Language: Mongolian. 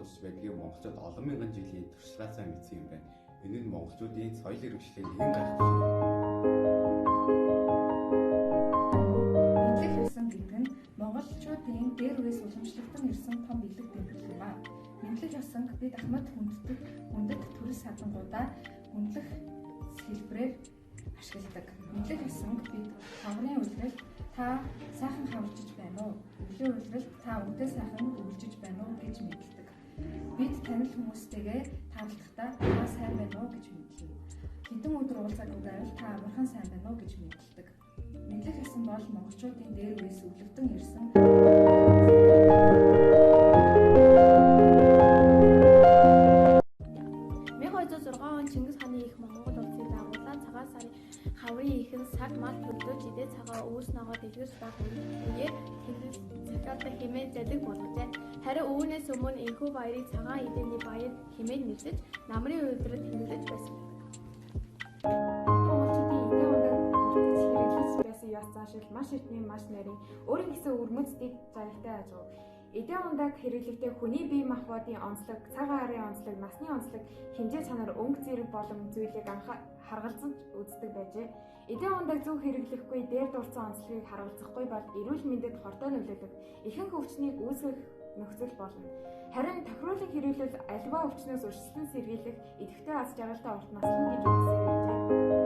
удаж байдгийг монголчууд олон мянган жилийн туршлагаасаа мэдсэн юм байна. Энэ нь монголчуудын соёл иргэжлийг нэгэн гайхах юм. Мэдлэг ёсон гэдэг нь монголчуудын дээр үеэс уламжлагдсан ирсэн том бэлэг тэмдэг юм аа. Мэдлэг ёсон бид ахмад хүндэт төрөл садангуудаа хүндлэх хэлбэрээр ашигладаг. Мэдлэг ёсон бид хаврын үйлрэл та сайхан хаварчиж байна уу? Өвлийн үйлрэл та өдөө сайхан өвлжиж байна уу гэж мэддэг. Бид танил хүмүүстэйгээ таарлахдаа та сайн байна уу гэж мэддэг. Хэдэн өдөр уулзаад байвал та амархан сайн байна уу гэж мэддэг. Мэдлэг ёсон бол монголчуудын дээр үеэс өвлөгдөн ирсэн 1206 он Чингис хааны их Монгол улсыг дагуулан цагаан сарын хаврын ихэн сар мал төлөвлөж идэ цагаан өвс ногоо дэлгэрч байх үеэр Чингис цагаатаа хэмээн залэг болгожээ. Харин үүнээс өмнө энэхүү баярыг цагаан эдэний баяр хэмээн нэрлэж намрын үйлдвэрлэлд хэрэглэж байсан. Монголчуудын эдийн ундаг бүртгэж хэрэглэж байсан ёс заашил маш эртний маш нарийн өөрийн гэсэн өрмөцдийг жаргалтай ажив. Эдийн ундаг хэрэглэхдээ хүний бие махбодын онцлог, цаг аарын онцлог, насны онцлог, хэмжээ чанар, өнгө зэрэг болон зүйлийг харгалзаж үздэг байжээ. Эдийн ундаг зөв хэрэглэхгүй дээр дурдсан онцлогийг харгалзахгүй бол эрүүл мэндэд хортой нөлөөлөг, ихэнх өвчнийг үүсгэх нөхцөл болно. Харин тохируулан хэрэглэл альва өвчнөөс өрсөлдөн сэргийлэх, идэвхтэй аз жаргалтай урт наслан гэж үзсэн байжээ.